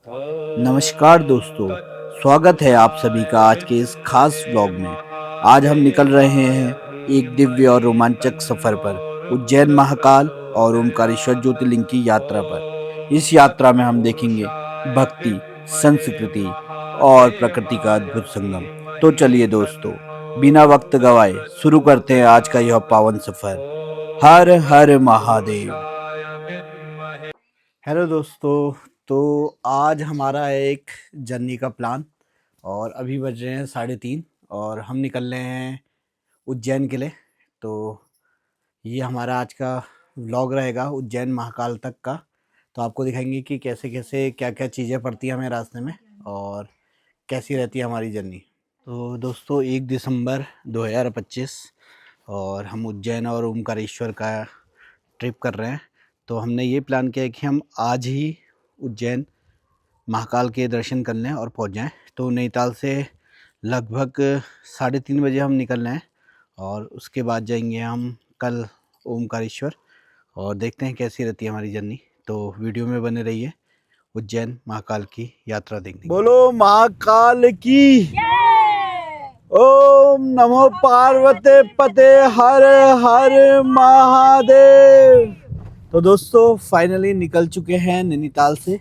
नमस्कार दोस्तों, स्वागत है आप सभी का आज के इस खास व्लॉग में। आज हम निकल रहे हैं एक दिव्य और रोमांचक सफर पर, उज्जैन महाकाल और ओमकारेश्वर ज्योतिर्लिंग की यात्रा पर। इस यात्रा में हम देखेंगे भक्ति, संस्कृति और प्रकृति का अद्भुत संगम। तो चलिए दोस्तों, बिना वक्त गवाए शुरू करते हैं आज का यह पावन सफर। हर हर महादेव। हेलो दोस्तों, तो आज हमारा है एक जर्नी का प्लान और अभी बज रहे हैं 3:30 और हम निकल रहे हैं उज्जैन के लिए। तो ये हमारा आज का व्लॉग रहेगा उज्जैन महाकाल तक का। तो आपको दिखाएंगे कि कैसे कैसे क्या क्या चीज़ें पड़ती हैं हमें रास्ते में और कैसी रहती है हमारी जर्नी। तो दोस्तों 1 दिसंबर 2025 और हम उज्जैन और ओमकारेश्वर का ट्रिप कर रहे हैं। तो हमने ये प्लान किया है कि हम आज ही उज्जैन महाकाल के दर्शन कर लें और पहुंच जाएं। तो नैनीताल से लगभग 3:30 बजे हम निकल रहे हैं और उसके बाद जाएंगे हम कल ओमकारेश्वर और देखते हैं कैसी रहती है हमारी जर्नी। तो वीडियो में बने रहिए उज्जैन महाकाल की यात्रा देखने। बोलो महाकाल की। ओम नमो पार्वती पते हर हर महादेव। तो दोस्तों फाइनली निकल चुके हैं नैनीताल से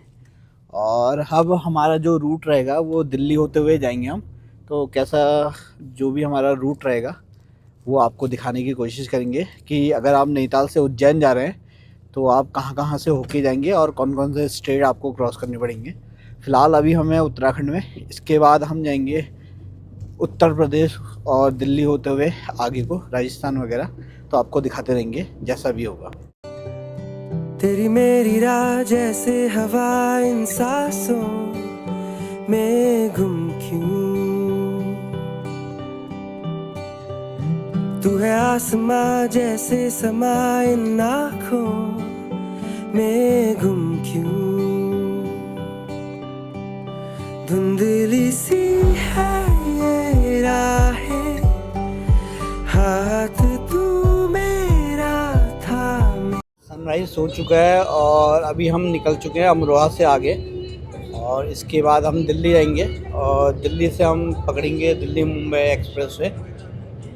और अब हमारा जो रूट रहेगा वो दिल्ली होते हुए जाएंगे हम। तो कैसा जो भी हमारा रूट रहेगा वो आपको दिखाने की कोशिश करेंगे कि अगर आप नैनीताल से उज्जैन जा रहे हैं तो आप कहाँ कहाँ से होके जाएंगे और कौन कौन से स्टेट आपको क्रॉस करने पड़ेंगे। फ़िलहाल अभी हमें उत्तराखंड में, इसके बाद हम जाएंगे उत्तर प्रदेश और दिल्ली होते हुए आगे को राजस्थान वगैरह। तो आपको दिखाते रहेंगे जैसा भी होगा। तेरी मेरी राह जैसे हवा इन सांसों में गुम क्यों, तू है आसमां जैसे समा इन आँखों में गुम क्यों, धुंधली सी है ये राहें, हाथ तू मेरा था। सनराइज़ हो चुका है और अभी हम निकल चुके हैं अमरोहा से आगे और इसके बाद हम दिल्ली जाएंगे और दिल्ली से हम पकड़ेंगे दिल्ली मुंबई एक्सप्रेस वे।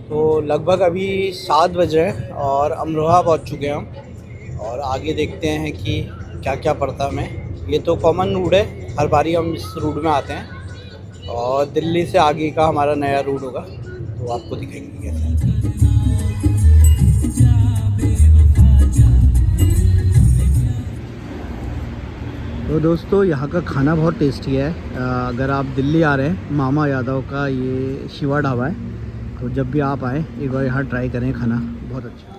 तो लगभग अभी 7 बज रहे हैं और अमरोहा पहुंच चुके हैं हम और आगे देखते हैं कि क्या क्या पड़ता है हमें। ये तो कॉमन रूट है, हर बारी हम इस रूट में आते हैं और दिल्ली से आगे का हमारा नया रूट होगा तो आपको दिखाएंगे कैसे। तो दोस्तों यहाँ का खाना बहुत टेस्टी है। अगर आप दिल्ली आ रहे हैं, मामा यादव का ये शिवा ढाबा है, तो जब भी आप आएँ एक बार यहाँ ट्राई करें, खाना बहुत अच्छा है।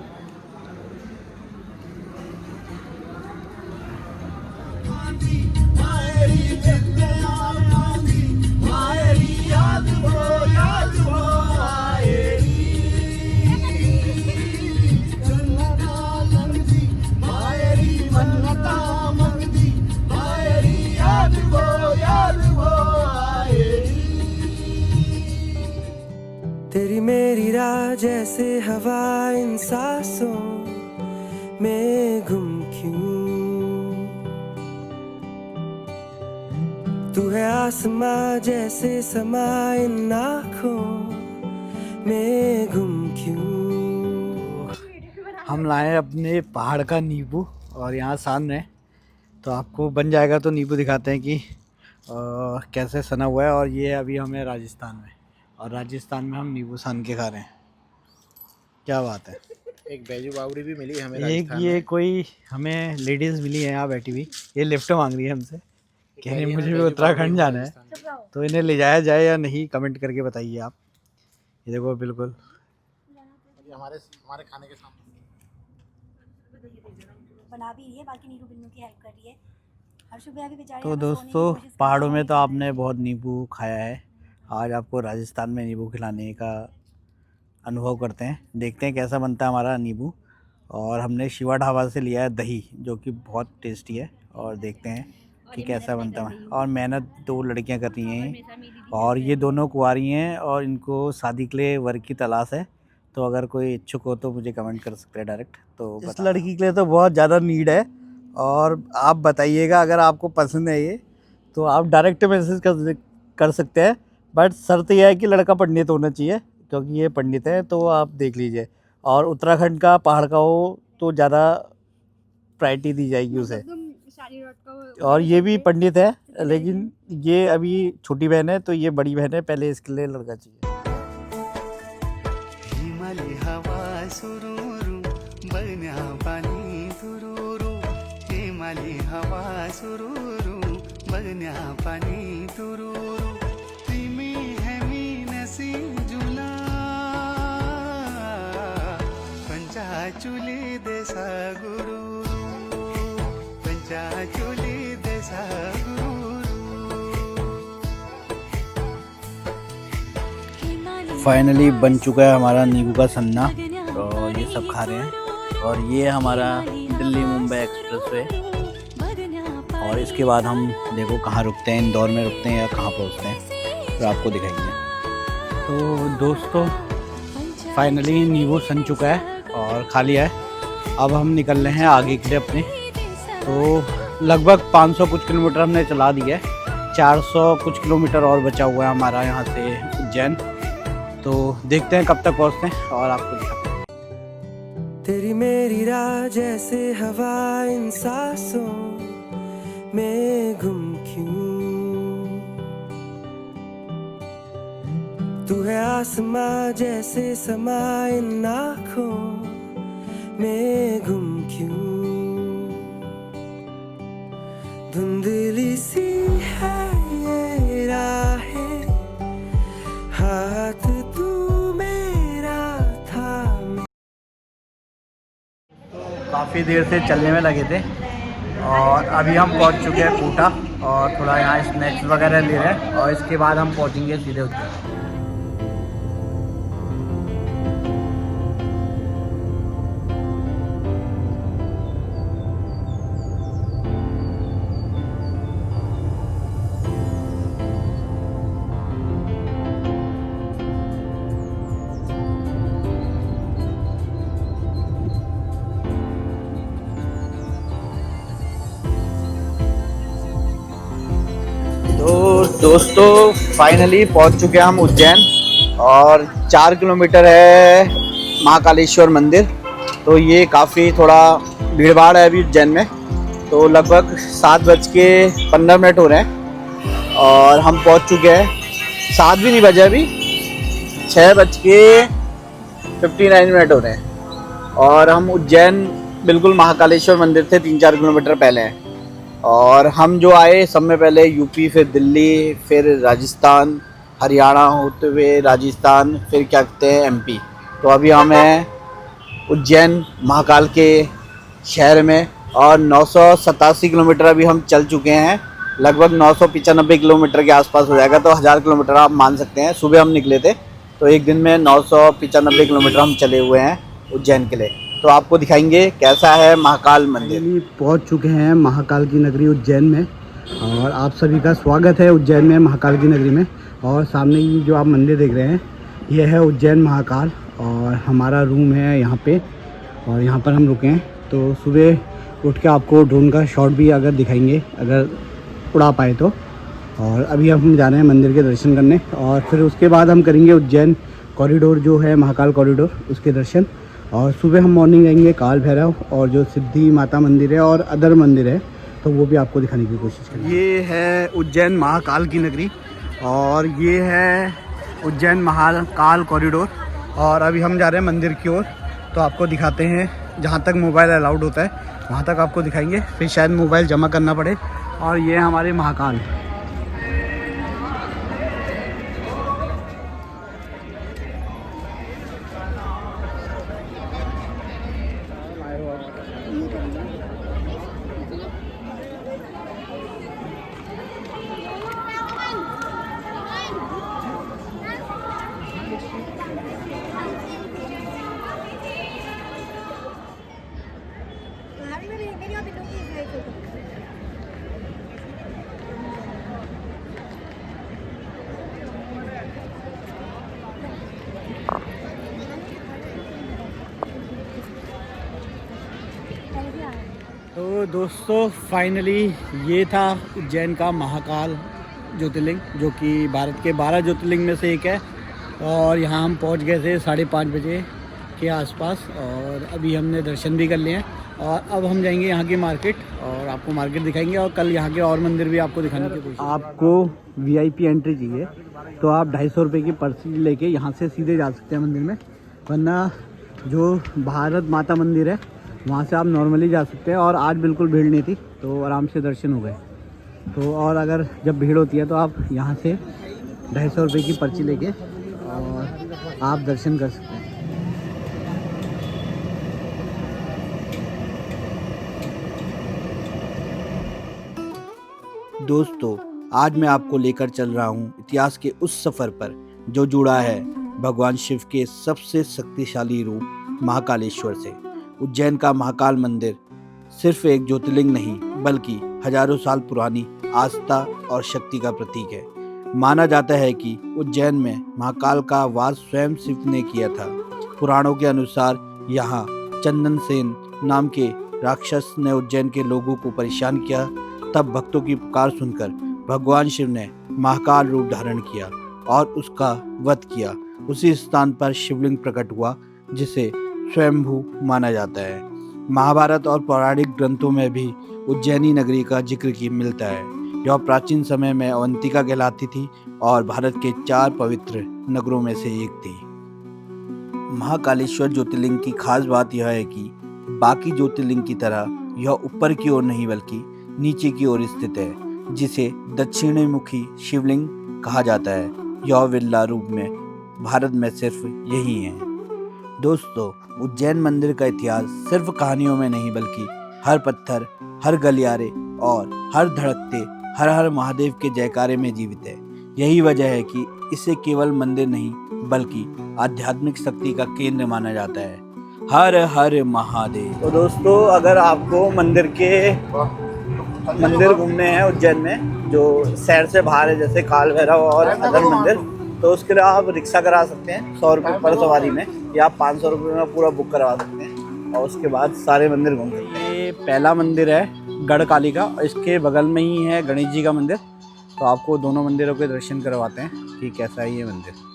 तेरी मेरी राह जैसे हवा इन सांसों में गुम क्यों, तू है आसमां जैसे समा इन आँखों में गुम क्यों। हम लाए अपने पहाड़ का नींबू और यहाँ सान रहे, तो आपको बन जाएगा तो नींबू दिखाते हैं कि कैसे सना हुआ है। और ये अभी हमें राजस्थान में, और राजस्थान में हम नींबू सान के खा रहे हैं। क्या बात है। एक बैजू बावड़ी भी मिली हमें एक राजस्थान ये में। कोई हमें लेडीज़ मिली है यहाँ बैठी हुई, ये लिफ्ट मांग रही है हमसे, कह रही है मुझे भी बैजू उत्तराखंड बावड़ी जाना है। राजस्थान में। तो इन्हें ले जाया जाए या नहीं, कमेंट करके बताइए आप। ये देखो बिल्कुल ये हमारे खाने के सामने बना भी रही है, बाकी नीरू बिन्नू की हेल्प कर रही है। हर्षु भैया भी बेचारे तो हमें सोने की दोस्तों कोशिश कर पहाड़ों रहे में हैं, तो सोने आपने नहीं बहुत नींबू खाया है, आज आपको राजस्थान में नींबू खिलाने का अनुभव करते हैं, देखते हैं कैसा बनता है हमारा नींबू। और हमने शिवा ढाबा से लिया है दही, जो कि बहुत टेस्टी है, और देखते हैं कि कैसा बनता है। और मेहनत 2 लड़कियां कर रही हैं और ये दोनों कुंवारी हैं और इनको शादी के लिए वर की तलाश है। तो अगर कोई इच्छुक हो तो मुझे कमेंट कर सकते हैं डायरेक्ट। तो इस लड़की के लिए तो बहुत ज़्यादा नीड है और आप बताइएगा अगर आपको पसंद है ये तो आप डायरेक्ट मैसेज कर सकते हैं, बट शर्त यह है कि लड़का पंडित होना चाहिए, क्योंकि ये पंडित है, तो आप देख लीजिए। और उत्तराखंड का पहाड़ का हो तो ज़्यादा प्रायोरिटी दी जाएगी उसे। और ये भी पंडित है, लेकिन ये अभी छोटी बहन है, तो ये बड़ी बहन है, पहले इसके लिए लड़का चाहिए। हिमाली हवा सुरूरू बन्या पानी तुरूरू, हिमाली हवा सुरूरू बन्या पानी तुरूरू, तिमी हेमी नसी जुना पंचाचुली देसा गुरूरू, पंचाचुली देसा फाइनली बन चुका है हमारा नींबू का सन्ना, और ये सब खा रहे हैं। और ये हमारा दिल्ली मुंबई एक्सप्रेस वे, और इसके बाद हम देखो कहाँ रुकते हैं, इंदौर में रुकते हैं या कहाँ पहुँचते हैं, तो आपको दिखाएंगे। तो दोस्तों फाइनली नींबू सन चुका है और खा लिया है। अब हम निकल रहे हैं आगे के लिए अपने। तो लगभग 500 कुछ किलोमीटर हमने चला दिया है, 400 कुछ किलोमीटर और बचा हुआ है हमारा यहाँ से उज्जैन। तो देखते हैं कब तक पहुँचते हैं और आपको दिखाते हैं। तेरी मेरी राह जैसे हवा इन सांसों में गुम क्यों, तू है आसमां जैसे समा इन आँखों में गुम क्यों, धुंधली सी है ये राहें, हाथ तू मेरा था। काफ़ी देर से चलने में लगे थे और अभी हम पहुंच चुके हैं कोटा, और थोड़ा यहाँ स्नैक्स वगैरह ले रहे हैं, और इसके बाद हम पहुंचेंगे सीधे उज्जैन। तो दोस्तों फाइनली पहुंच चुके हैं हम उज्जैन, और 4 किलोमीटर है महाकालेश्वर मंदिर। तो ये काफ़ी थोड़ा भीड़ भाड़ है अभी उज्जैन में। तो लगभग 7:15 हो रहे हैं और हम पहुंच चुके हैं। 7 भी नहीं बजे, अभी 6:59 हो रहे हैं, और हम उज्जैन बिल्कुल महाकालेश्वर मंदिर से 3-4 किलोमीटर पहले हैं। और हम जो आए सब में पहले यूपी, फिर दिल्ली, फिर राजस्थान, हरियाणा होते हुए राजस्थान, फिर क्या कहते हैं एमपी। तो अभी हम हैं उज्जैन महाकाल के शहर में, और 987 किलोमीटर अभी हम चल चुके हैं। लगभग 995 किलोमीटर के आसपास हो जाएगा, तो 1000 किलोमीटर आप मान सकते हैं। सुबह हम निकले थे, तो एक दिन में 995 किलोमीटर हम चले हुए हैं उज्जैन के लिए। तो आपको दिखाएंगे कैसा है महाकाल मंदिर। पहुंच चुके हैं महाकाल की नगरी उज्जैन में, और आप सभी का स्वागत है उज्जैन में महाकाल की नगरी में। और सामने ही जो आप मंदिर देख रहे हैं, यह है उज्जैन महाकाल, और हमारा रूम है यहाँ पे, और यहाँ पर हम रुके हैं। तो सुबह उठ के आपको ड्रोन का शॉट भी अगर दिखाएंगे, अगर उड़ा पाए तो। और अभी हम जा रहे हैं मंदिर के दर्शन करने, और फिर उसके बाद हम करेंगे उज्जैन कॉरिडोर जो है महाकाल कॉरिडोर, उसके दर्शन। और सुबह हम मॉर्निंग आएंगे काल भैरव, और जो सिद्धि माता मंदिर है और अदर मंदिर है, तो वो भी आपको दिखाने की कोशिश करेंगे। ये है उज्जैन महाकाल की नगरी, और ये है उज्जैन महाकाल कॉरिडोर। और अभी हम जा रहे हैं मंदिर की ओर, तो आपको दिखाते हैं। जहाँ तक मोबाइल अलाउड होता है वहाँ तक आपको दिखाएंगे, फिर शायद मोबाइल जमा करना पड़े। और ये हमारे महाकाल। दोस्तों फाइनली ये था उज्जैन का महाकाल ज्योतिर्लिंग, जो कि भारत के 12 ज्योतिर्लिंग में से एक है। और यहाँ हम पहुँच गए थे 5:30 बजे के आसपास, और अभी हमने दर्शन भी कर लिए हैं। और अब हम जाएंगे यहाँ की मार्केट और आपको मार्केट दिखाएंगे, और कल यहाँ के और मंदिर भी आपको दिखाने की कोशिश। आपको VIP एंट्री चाहिए तो आप 250 रुपये की पर्ची लेके यहाँ से सीधे जा सकते हैं मंदिर में, वरना जो भारत माता मंदिर है वहाँ से आप नॉर्मली जा सकते हैं। और आज बिल्कुल भीड़ नहीं थी तो आराम से दर्शन हो गए। तो और अगर जब भीड़ होती है तो आप यहाँ से 250 रुपये की पर्ची लेके और आप दर्शन कर सकते हैं। दोस्तों आज मैं आपको लेकर चल रहा हूँ इतिहास के उस सफ़र पर जो जुड़ा है भगवान शिव के सबसे शक्तिशाली रूप महाकालेश्वर से। उज्जैन का महाकाल मंदिर सिर्फ एक ज्योतिर्लिंग नहीं बल्कि हजारों साल पुरानी आस्था और शक्ति का प्रतीक है। माना जाता है कि उज्जैन में महाकाल का वास स्वयं शिव ने किया था। पुराणों के अनुसार यहाँ चंदन सेन नाम के राक्षस ने उज्जैन के लोगों को परेशान किया। तब भक्तों की पुकार सुनकर भगवान शिव ने महाकाल रूप धारण किया और उसका वध किया। उसी स्थान पर शिवलिंग प्रकट हुआ जिसे स्वयंभू माना जाता है। महाभारत और पौराणिक ग्रंथों में भी उज्जैनी नगरी का जिक्र की मिलता है। यह प्राचीन समय में अवंतिका कहलाती थी और भारत के 4 पवित्र नगरों में से एक थी। महाकालेश्वर ज्योतिर्लिंग की खास बात यह है कि बाकी ज्योतिर्लिंग की तरह यह ऊपर की ओर नहीं बल्कि नीचे की ओर स्थित है, जिसे दक्षिणमुखी शिवलिंग कहा जाता है। यह विरला रूप में भारत में सिर्फ यही है। दोस्तों उज्जैन मंदिर का इतिहास सिर्फ कहानियों में नहीं बल्कि हर पत्थर, हर गलियारे और हर धड़कते हर हर महादेव के जयकारे में जीवित है। यही वजह है कि इसे केवल मंदिर नहीं बल्कि आध्यात्मिक शक्ति का केंद्र माना जाता है। हर हर महादेव। तो दोस्तों अगर आपको मंदिर घूमने हैं उज्जैन में जो शहर से बाहर है, जैसे काल भैरव और अदर मंदिर, तो उसके लिए आप रिक्शा करा सकते हैं 100 रुपये पर सवारी में, या 500 रुपये में पूरा बुक करवा सकते हैं और उसके बाद सारे मंदिर घूम सकते हैं। ये पहला मंदिर है गढ़काली का, इसके बगल में ही है गणेश जी का मंदिर। तो आपको दोनों मंदिरों के दर्शन करवाते हैं कि कैसा है ये मंदिर।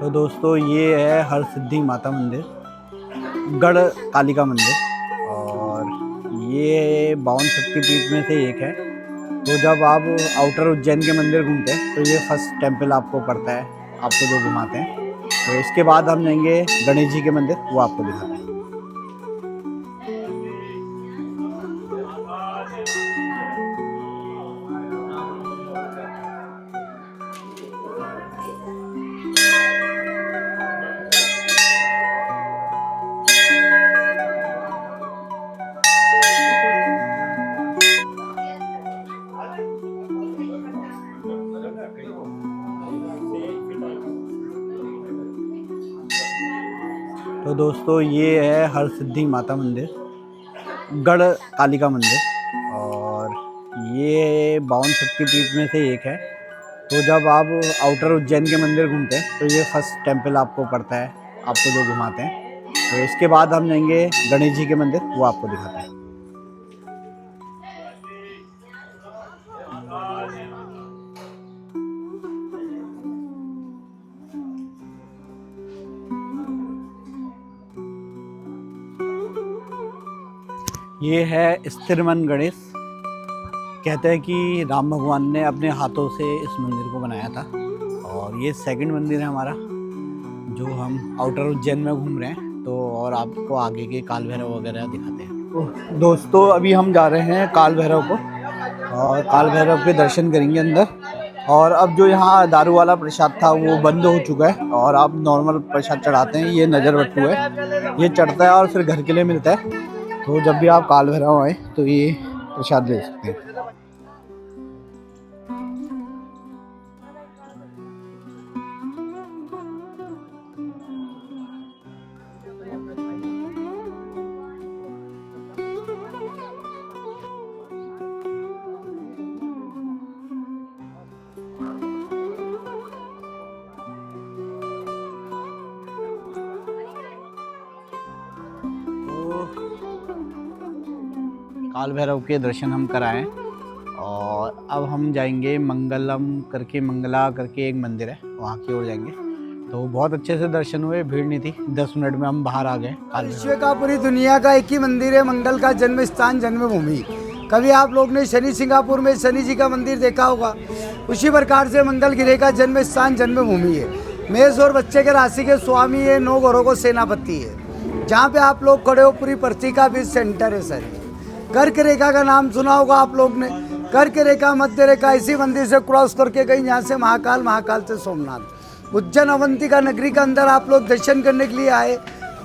तो दोस्तों ये है हर सिद्धि माता मंदिर, गढ़ काली का मंदिर, और ये 52 शक्तिपीठ में से एक है। तो जब आप आउटर उज्जैन के मंदिर घूमते हैं तो ये फर्स्ट टेम्पल आपको पड़ता है, आपको जो घुमाते हैं। तो इसके बाद हम जाएंगे गणेश जी के मंदिर, वो आपको दिखाते हैं। तो दोस्तों ये है हर सिद्धि माता मंदिर, गढ़ काली का मंदिर, और ये 52 शक्तिपीठ में से एक है। तो जब आप आउटर उज्जैन के मंदिर घूमते हैं तो ये फर्स्ट टेम्पल आपको पड़ता है, आपको जो घुमाते हैं। तो इसके बाद हम जाएंगे गणेश जी के मंदिर, वो आपको दिखाते हैं। ये है स्थिर मन गणेश। कहते हैं कि राम भगवान ने अपने हाथों से इस मंदिर को बनाया था। और ये सेकंड मंदिर है हमारा जो हम आउटर उज्जैन में घूम रहे हैं। तो और आपको आगे के काल भैरव वगैरह दिखाते हैं। तो दोस्तों अभी हम जा रहे हैं काल भैरव को, और काल भैरव के दर्शन करेंगे अंदर। और अब जो यहाँ दारू वाला प्रसाद था वो बंद हो चुका है, और आप नॉर्मल प्रसाद चढ़ाते हैं। ये नज़र बट्टू है, ये चढ़ता है और फिर घर के लिए मिलता है। तो जब भी आप काल भैरव आए तो ये प्रसाद ले सकते हैं। काल भैरव के दर्शन हम कराएं और अब हम जाएंगे मंगला करके एक मंदिर है, वहाँ की ओर जाएंगे। तो बहुत अच्छे से दर्शन हुए, भीड़ नहीं थी, 10 मिनट में हम बाहर आ गए। विश्व का पूरी दुनिया का एक ही मंदिर है, मंगल का जन्म स्थान जन्मभूमि। कभी आप लोग ने शनि सिंगापुर में शनि जी का मंदिर देखा होगा, उसी प्रकार से मंगल गिरे का जन्म स्थान जन्मभूमि है। मेष और बच्चे के राशि के स्वामी है, 9 ग्रहों को सेनापति है। जहाँ पे आप लोग खड़े हो पूरी पृथ्वी का भी सेंटर है सर। कर्क रेखा का नाम सुना होगा आप लोग ने। कर्क रेखा, मध्य रेखा इसी मंदिर से क्रॉस करके गई, यहाँ से महाकाल, महाकाल से सोमनाथ। उज्जैन अवंतिका नगरी के अंदर आप लोग दर्शन करने के लिए आए।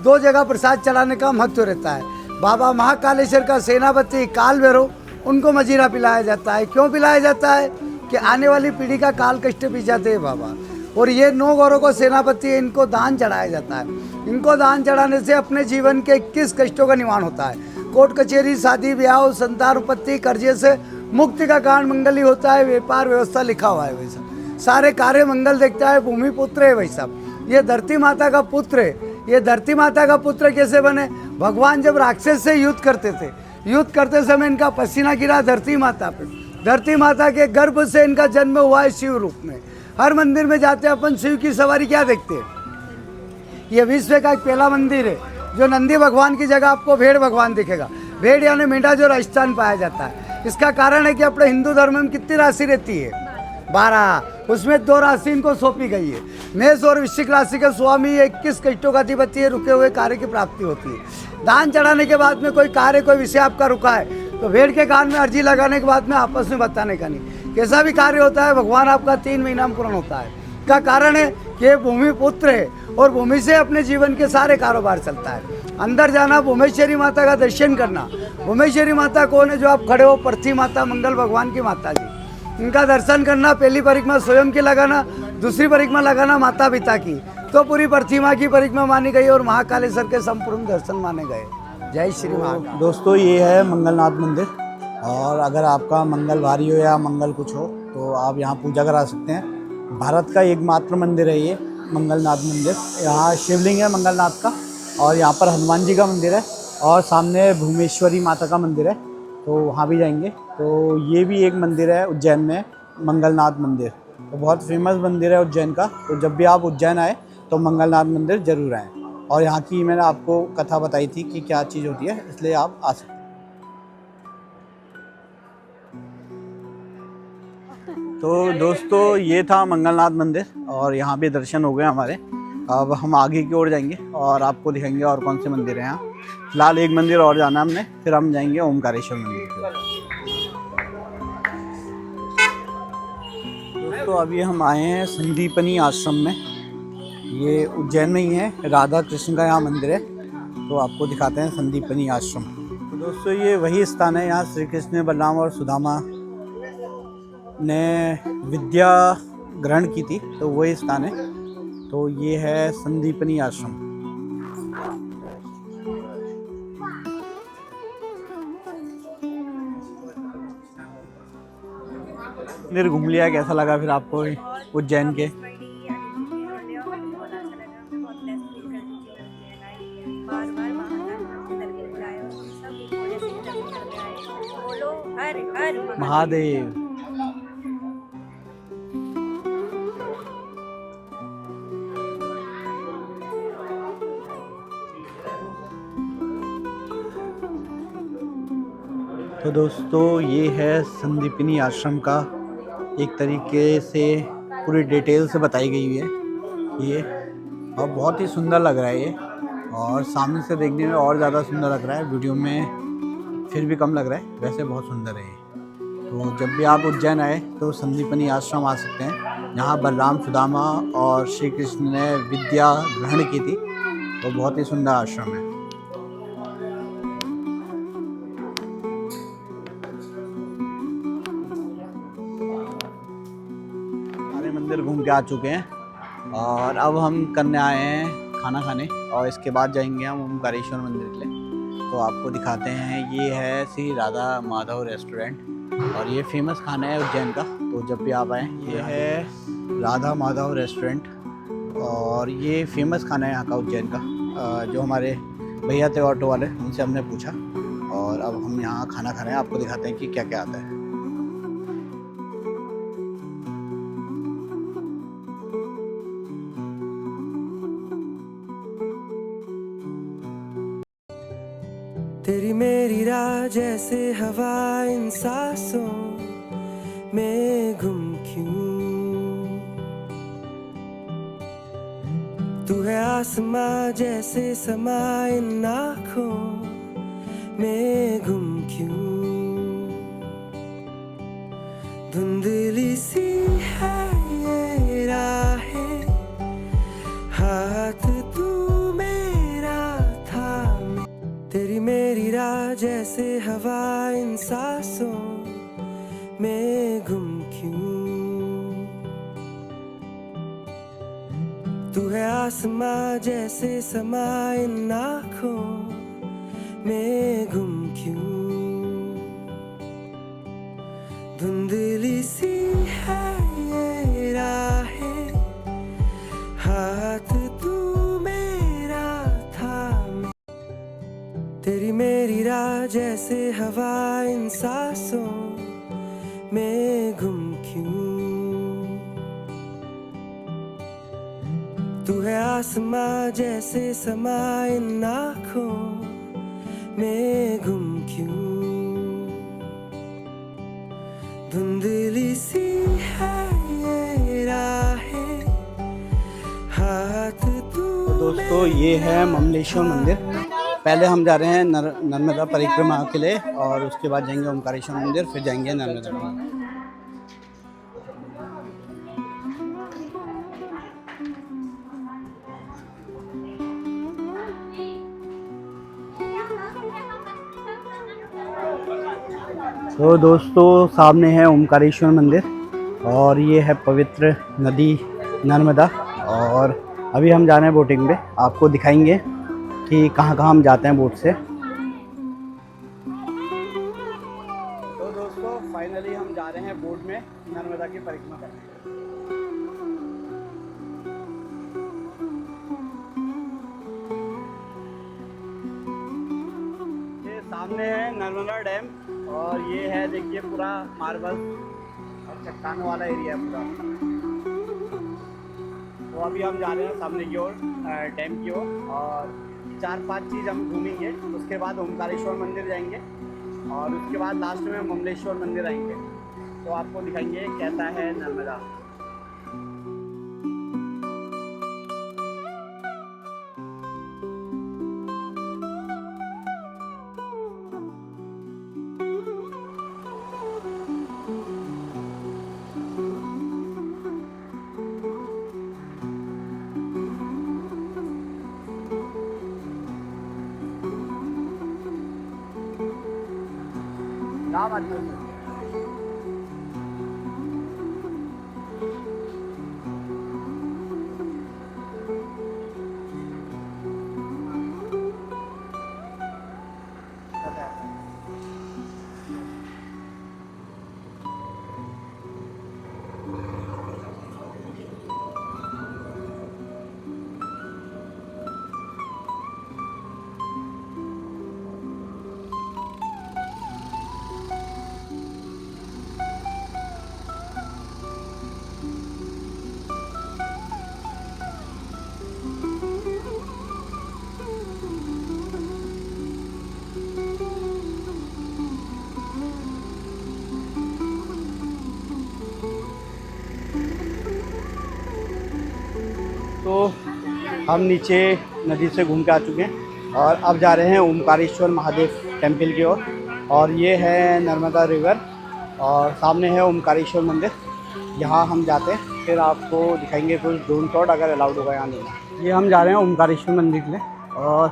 2 जगह प्रसाद चढ़ाने का महत्व रहता है। बाबा महाकालेश्वर का सेनापति काल भैरव, उनको मजीरा पिलाया जाता है। क्यों पिलाया जाता है? कि आने वाली पीढ़ी का काल कष्ट पी जाते हैं बाबा। और ये 9 ग्रहों को सेनापति है, इनको दान चढ़ाया जाता है। इनको दान चढ़ाने से अपने जीवन के 21 कष्टों का निवारण होता है। कोर्ट कचहरी, शादी ब्याह, संतान उत्पत्ति, कर्जे से मुक्ति का कारण मंगल ही होता है। व्यापार व्यवस्था लिखा हुआ है वैसा, सारे कार्य मंगल देखता है। भूमि पुत्र है वैसा, ये धरती माता का पुत्र है। ये धरती माता का पुत्र कैसे बने? भगवान जब राक्षस से युद्ध करते थे, युद्ध करते समय इनका पसीना गिरा धरती माता पे। धरती माता के गर्भ से इनका जन्म हुआ है शिव रूप में। हर मंदिर में जाते हैं अपन, शिव की सवारी क्या देखते हैं? ये विश्व का एक पहला मंदिर है जो नंदी भगवान की जगह आपको भेड़ भगवान दिखेगा। भेड़ यानी मेंढा जो राजस्थान पाया जाता है। इसका कारण है कि अपने हिंदू धर्म में कितनी राशि रहती है? 12। उसमें 2 राशि इनको सौंपी गई है। मेष और वृश्चिक राशि के स्वामी 21 कष्टों का अधिपति है। रुके हुए कार्य की प्राप्ति होती है। दान चढ़ाने के बाद में कोई कार्य, कोई विषय आपका रुका है तो भेड़ के कान में अर्जी लगाने के बाद में आपस में बताने का नहीं। कैसा भी कार्य होता है भगवान आपका 3 महीना में पूर्ण होता है। का कारण है कि ये भूमि पुत्र है और भूमि से अपने जीवन के सारे कारोबार चलता है। अंदर जाना, भुवनेश्वरी माता का दर्शन करना। भुवनेश्वरी माता कौन है? जो आप खड़े हो, पृथ्वी माता, मंगल भगवान की माता जी। इनका दर्शन करना, पहली परिक्रमा स्वयं की लगाना, दूसरी परिक्रमा लगाना माता पिता की, तो पूरी पृथ्वी माँ की परिक्रमा मानी गई और महाकालेश्वर के संपूर्ण दर्शन माने गए। जय श्री महाकाल। दोस्तों ये है मंगलनाथ मंदिर, और अगर आपका मंगल भारी हो या मंगल कुछ हो तो आप यहाँ पूजा करा सकते हैं। भारत का एकमात्र मंदिर है ये मंगलनाथ मंदिर। यहाँ शिवलिंग है मंगलनाथ का, और यहाँ पर हनुमान जी का मंदिर है, और सामने भुवनेश्वरी माता का मंदिर है, तो वहाँ भी जाएंगे। तो ये भी एक मंदिर है उज्जैन में, मंगलनाथ मंदिर, तो बहुत फेमस मंदिर है उज्जैन का। तो जब भी आप उज्जैन आए तो मंगलनाथ मंदिर ज़रूर आएँ। और यहाँ की मैंने आपको कथा बताई थी कि क्या चीज़ होती है, इसलिए आप आ सकते हैं। तो दोस्तों ये था मंगलनाथ मंदिर, और यहाँ पे दर्शन हो गए हमारे। अब हम आगे की ओर जाएंगे और आपको दिखाएंगे और कौन से मंदिर हैं यहाँ। फिलहाल एक मंदिर और जाना है हमने, फिर हम जाएंगे ओमकारेश्वर मंदिर की ओर। दोस्तों अभी हम आए हैं संदीपनी आश्रम में। ये उज्जैन में ही है, राधा कृष्ण का यहाँ मंदिर है, तो आपको दिखाते हैं संदीपनी आश्रम। तो दोस्तों ये वही स्थान है, यहाँ श्री कृष्ण, बलराम और सुदामा ने विद्या ग्रहण की थी, तो वही स्थान है। तो ये है संदीपनी आश्रम। मंदिर घूम लिया, कैसा लगा फिर आपको उज्जैन के? महादेव। तो दोस्तों ये है संदीपनी आश्रम का एक तरीके से पूरी डिटेल से बताई गई हुई है ये, और बहुत ही सुंदर लग रहा है ये, और सामने से देखने में और ज़्यादा सुंदर लग रहा है, वीडियो में फिर भी कम लग रहा है, वैसे बहुत सुंदर है ये। तो जब भी आप उज्जैन आए तो संदीपनी आश्रम आ सकते हैं। यहाँ बलराम, सुदामा और श्री कृष्ण ने विद्या ग्रहण की थी, तो बहुत ही सुंदर आश्रम है। मंदिर घूम के आ चुके हैं और अब हम करने आए हैं खाना खाने, और इसके बाद जाएंगे हम ओमकारेश्वर मंदिर के लिए। तो आपको दिखाते हैं, ये है श्री राधा माधव रेस्टोरेंट, और ये फेमस खाना है उज्जैन का, तो जब भी आप आएँ। ये है राधा माधव रेस्टोरेंट, और ये फेमस खाना है यहाँ का उज्जैन का। जो हमारे भैया थे ऑटो वाले, उनसे हमने पूछा, और अब हम यहाँ खाना खा रहे हैं, आपको दिखाते हैं कि क्या क्या आता है। तेरी मेरी राह जैसे हवा इन सांसों में गुम क्यों, तू है आसमां जैसे समा इन आँखों में गुम क्यों, धुंधली सी है ये राहें, हाथ तू मेरा थामे, तेरी मेरी राह जैसे हवा इन सांसों में गुम क्यों, तू है आसमां जैसे समा इन आँखों में गुम क्यों, धुंधली सी है ये राहें, हाथ तू मेरा थामे, तेरी मेरी राह जैसे हवा इन सांसों में गुम क्यों, तू है आसमां जैसे समा इन आँखों में गुम क्यों, धुंधली सी है ये राहें, हाथ तू दोस्तों ये है ममलेश्वर मंदिर। पहले हम जा रहे हैं नर्मदा परिक्रमा के लिए और उसके बाद जाएंगे ओमकारेश्वर मंदिर, फिर जाएंगे नर्मदा मंदिर। तो दोस्तों सामने है ओमकारेश्वर मंदिर और ये है पवित्र नदी नर्मदा, और अभी हम जा रहे हैं बोटिंग पे, आपको दिखाएंगे कि कहाँ कहाँ हम जाते हैं बोट से। तो दोस्तों फाइनली हम जा रहे हैं बोट में नर्मदा की परिक्रमा करने। ये सामने है नर्मदा डैम और ये है देखिए पूरा मार्बल और चट्टानों वाला एरिया है पूरा। तो अभी हम जा रहे हैं सामने की ओर डैम की ओर, और 4-5 चीज़ हम घूमेंगे। उसके बाद ओमकारेश्वर मंदिर जाएंगे और उसके बाद लास्ट में ममलेश्वर मंदिर आएंगे, तो आपको दिखाएंगे कैसा है नर्मदा। नाम आती है तो हम नीचे नदी से घूम के आ चुके हैं और अब जा रहे हैं ओमकारेश्वर महादेव टेम्पल की ओर, और ये है नर्मदा रिवर और सामने है ओमकारेश्वर मंदिर। यहाँ हम जाते हैं, फिर आपको दिखाएंगे कुछ ड्रोन शॉट अगर अलाउड होगा यहाँ नहीं। ये हम जा रहे हैं ओमकारेश्वर मंदिर के लिए और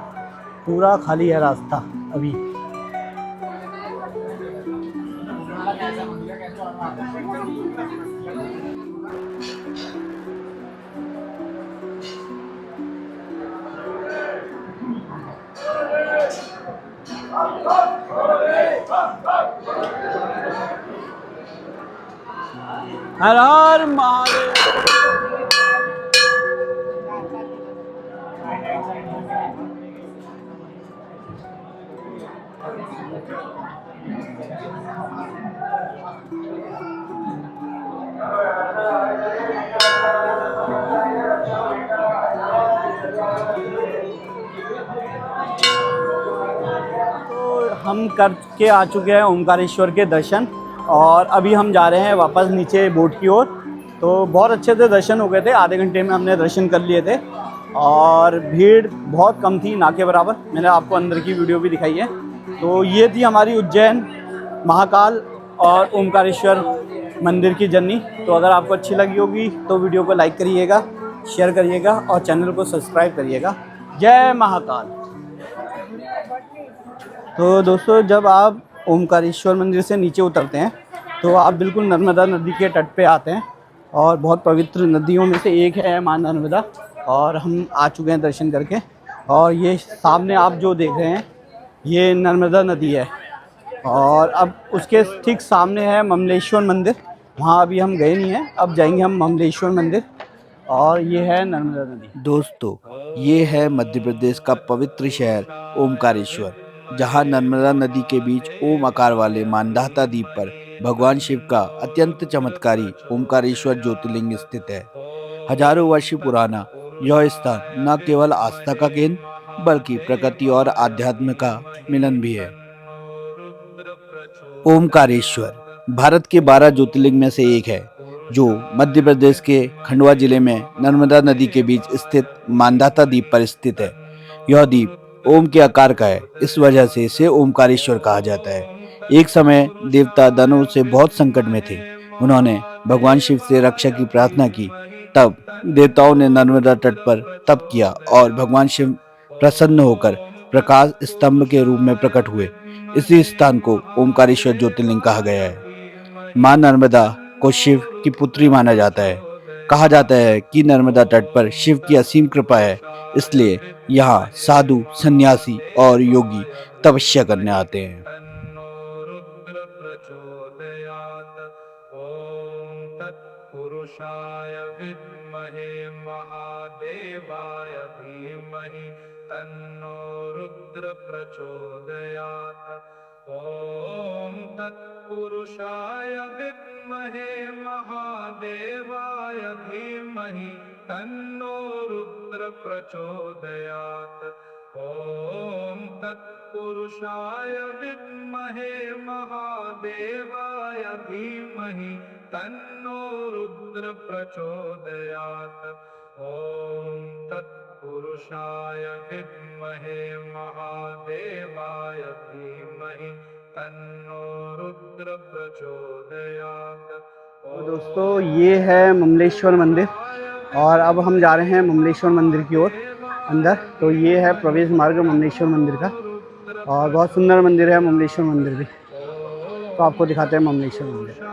पूरा खाली है रास्ता अभी। हर हर महादेव। हम करके आ चुके हैं ओमकारेश्वर के दर्शन और अभी हम जा रहे हैं वापस नीचे बोट की ओर। तो बहुत अच्छे से दर्शन हो गए थे, आधे घंटे में हमने दर्शन कर लिए थे और भीड़ बहुत कम थी, ना के बराबर। मैंने आपको अंदर की वीडियो भी दिखाई है। तो ये थी हमारी उज्जैन, महाकाल और ओमकारेश्वर मंदिर की जर्नी। तो अगर आपको अच्छी लगी होगी तो वीडियो को लाइक करिएगा, शेयर करिएगा और चैनल को सब्सक्राइब करिएगा। जय महाकाल। तो दोस्तों, जब आप ओमकारेश्वर मंदिर से नीचे उतरते हैं तो आप बिल्कुल नर्मदा नदी के तट पे आते हैं और बहुत पवित्र नदियों में से एक है माँ नर्मदा। और हम आ चुके हैं दर्शन करके और ये सामने आप जो देख रहे हैं ये नर्मदा नदी है। और अब उसके ठीक सामने है ममलेश्वर मंदिर, वहाँ अभी हम गए नहीं हैं, अब जाएंगे हम ममलेश्वर मंदिर। और ये है नर्मदा नदी। दोस्तों, ये है मध्य प्रदेश का पवित्र शहर ओमकारेश्वर, जहाँ नर्मदा नदी के बीच ओम आकार वाले मानधाता द्वीप पर भगवान शिव का अत्यंत चमत्कारी ओमकारेश्वर ज्योतिर्लिंग स्थित है। हजारों वर्ष पुराना यह स्थान न केवल आस्था का केंद्र बल्कि प्रकृति और आध्यात्म का मिलन भी है। ओमकारेश्वर भारत के 12 ज्योतिर्लिंग में से एक है, जो मध्य प्रदेश के खंडवा जिले में नर्मदा नदी के बीच स्थित मानधाता द्वीप पर स्थित है। यह द्वीप ओम के आकार का है, इस वजह से इसे ओमकारेश्वर कहा जाता है। एक समय देवता दानवों से बहुत संकट में थे। उन्होंने भगवान शिव से रक्षा की प्रार्थना की। तब देवताओं ने नर्मदा तट पर तप किया और भगवान शिव प्रसन्न होकर प्रकाश स्तंभ के रूप में प्रकट हुए। इसी स्थान को ओमकारेश्वर ज्योतिर्लिंग कहा गया है। मां नर्मदा को शिव की पुत्री माना जाता है। कहा जाता है कि नर्मदा तट पर शिव की असीम कृपा है, इसलिए यहाँ साधु, सन्यासी और योगी तपस्या करने आते हैं। पुरुषाय विद्महे महादेवाय धीमहि तन्नो रुद्र प्रचोदयात्। ओम तत्पुरुषाय विद्महे महादेवाय धीमहि तन्नो रुद्र प्रचोदयात्। ओम तत्पुरुषाय विद्महे महादेवाय धीमहि तन्नो रुद्र प्रचोदयात्। ओम तत्पुरुषाय विद्महे महादेवाय धीमहि तन्नो रुद्र प्रचोदयात्। तो दोस्तों, ये है ममलेश्वर मंदिर और अब हम जा रहे हैं ममलेश्वर मंदिर की ओर अंदर। तो ये है प्रवेश मार्ग ममलेश्वर मंदिर का और बहुत सुंदर मंदिर है ममलेश्वर मंदिर भी। तो आपको दिखाते हैं ममलेश्वर मंदिर।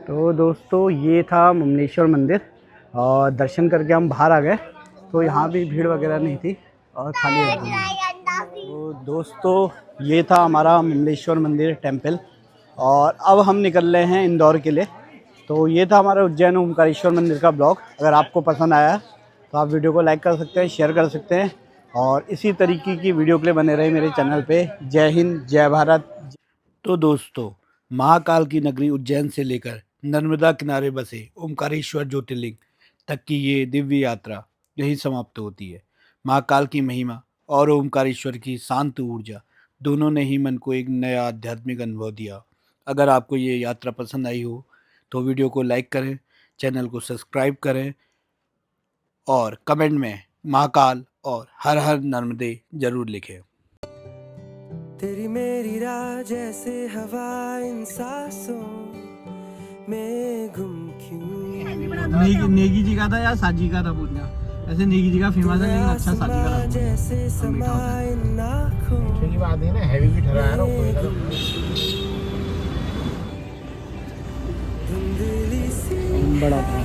तो दोस्तों, ये था ममलेश्वर मंदिर और दर्शन करके हम बाहर आ गए। तो यहाँ भी भीड़ वगैरह नहीं थी और खाली था। तो दोस्तों, ये था हमारा ममलेश्वर मंदिर टेम्पल और अब हम निकल रहे हैं इंदौर के लिए। तो ये था हमारा उज्जैन ओमकारेश्वर मंदिर का ब्लॉग। अगर आपको पसंद आया तो आप वीडियो को लाइक कर सकते हैं, शेयर कर सकते हैं और इसी तरीके की वीडियो के लिए बने रहे मेरे चैनल पे। जय हिंद, जय भारत। तो दोस्तों, महाकाल की नगरी उज्जैन से लेकर नर्मदा किनारे बसे ओमकारेश्वर ज्योतिर्लिंग तक की ये दिव्य यात्रा यही समाप्त होती है। महाकाल की महिमा और ओमकारेश्वर की शांत ऊर्जा दोनों ने ही मन को एक नया आध्यात्मिक अनुभव दिया। अगर आपको ये यात्रा पसंद आई हो तो वीडियो को लाइक करें, चैनल को सब्सक्राइब करें और कमेंट में महाकाल और हर हर नर्मदे जरूर लिखें। तेरी मेरी राह जैसे हवा इन सांसों में गुम क्यों। नेगी जी का था या साजी का था पूछना? ऐसे नेगी जी का फेमस है, लेकिन अच्छा साजी का था। जैसे समा इन आँखों। की बात है ना, हैवी भी ठहरा है ना कोई धुंधली सी बड़ा था।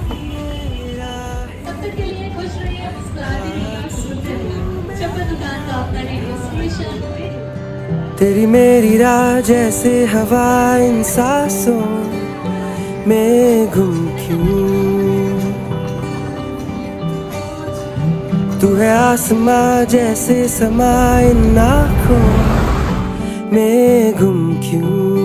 तेरी मेरी राह जैसे हवा इन सांसों में गुम क्यों। तू है आसमां जैसे समा इन आँखों में गुम क्यों।